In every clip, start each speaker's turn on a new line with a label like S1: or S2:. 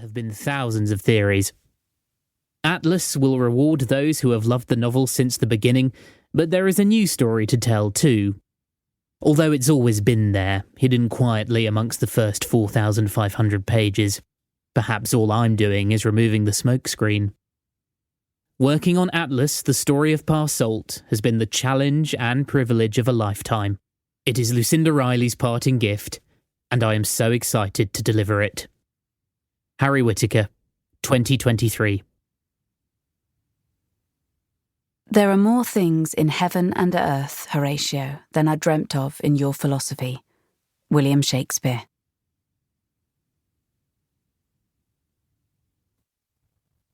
S1: have been thousands of theories. Atlas will reward those who have loved the novel since the beginning, but there is a new story to tell too. Although it's always been there, hidden quietly amongst the first 4,500 pages. Perhaps all I'm doing is removing the smokescreen. Working on Atlas, the story of Parsault, has been the challenge and privilege of a lifetime. It is Lucinda Riley's parting gift, and I am so excited to deliver it. Harry Whittaker, 2023.
S2: There are more things in heaven and earth, Horatio, than are dreamt of in your philosophy. William Shakespeare.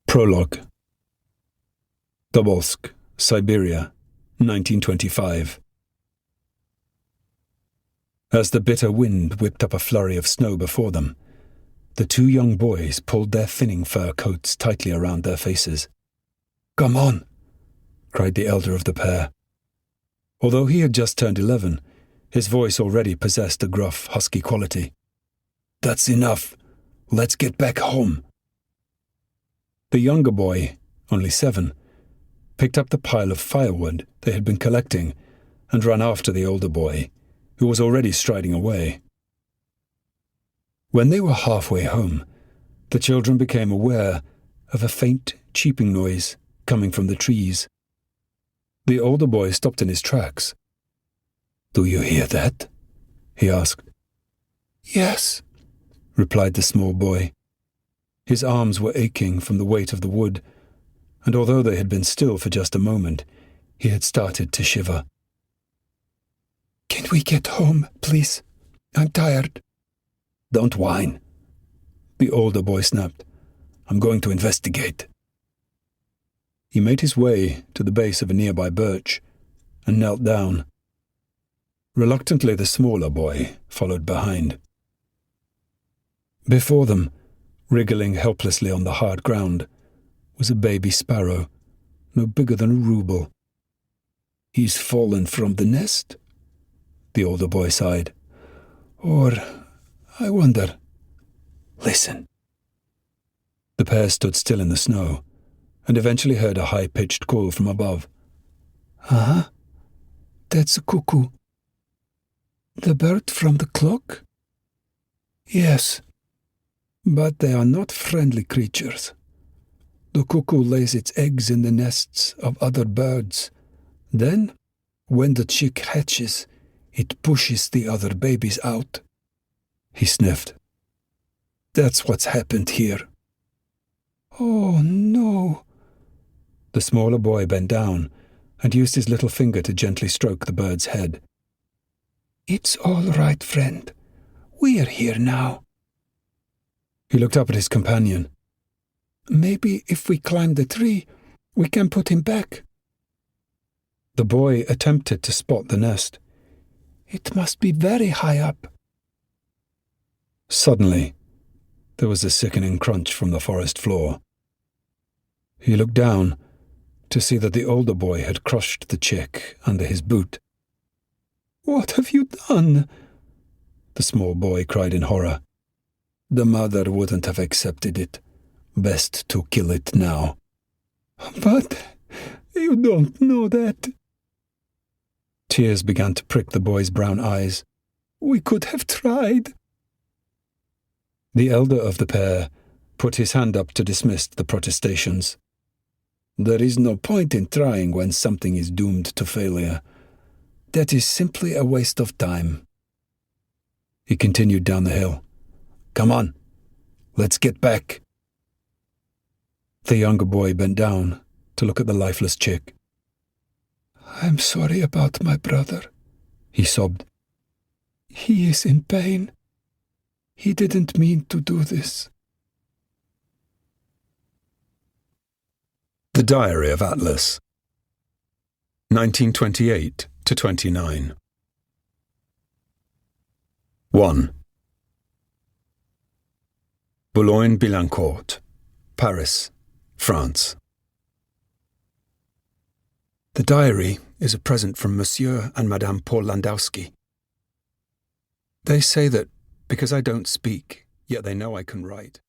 S3: Prologue. Tobolsk, Siberia, 1925. As the bitter wind whipped up a flurry of snow before them, the two young boys pulled their thinning fur coats tightly around their faces. "Come on!" cried the elder of the pair. Although he had just turned 11, his voice already possessed a gruff, husky quality. "That's enough. Let's get back home." The younger boy, only 7, picked up the pile of firewood they had been collecting and ran after the older boy, who was already striding away. When they were halfway home, the children became aware of a faint cheeping noise coming from the trees. The older boy stopped in his tracks. "Do you hear that?" he asked. "Yes," replied the small boy. His arms were aching from the weight of the wood, and although they had been still for just a moment, he had started to shiver. "Can we get home, please? I'm tired." "Don't whine," the older boy snapped. "I'm going to investigate." He made his way to the base of a nearby birch and knelt down. Reluctantly, the smaller boy followed behind. Before them, wriggling helplessly on the hard ground, was a baby sparrow, no bigger than a ruble. "He's fallen from the nest," the older boy sighed. "Or, I wonder. Listen." The pair stood still in the snow, and eventually heard a high-pitched call from above. "Uh-huh. That's a cuckoo." "The bird from the clock?" "Yes. But they are not friendly creatures. The cuckoo lays its eggs in the nests of other birds. Then, when the chick hatches, it pushes the other babies out." He sniffed. "That's what's happened here." "Oh, no." The smaller boy bent down and used his little finger to gently stroke the bird's head. "It's all right, friend. We're here now." He looked up at his companion. "Maybe if we climb the tree, we can put him back." The boy attempted to spot the nest. "It must be very high up." Suddenly, there was a sickening crunch from the forest floor. He looked down to see that the older boy had crushed the chick under his boot. "What have you done?" the small boy cried in horror. "The mother wouldn't have accepted it. Best to kill it now." "But you don't know that." Tears began to prick the boy's brown eyes. "We could have tried." The elder of the pair put his hand up to dismiss the protestations. "There is no point in trying when something is doomed to failure. That is simply a waste of time." He continued down the hill. "Come on, let's get back." The younger boy bent down to look at the lifeless chick. "I'm sorry about my brother," he sobbed. "He is in pain. He didn't mean to do this." The Diary of Atlas, 1928 to 29. 1. Boulogne-Billancourt, Paris, France. The diary is a present from Monsieur and Madame Paul Landowski. They say that because I don't speak, yet they know I can write.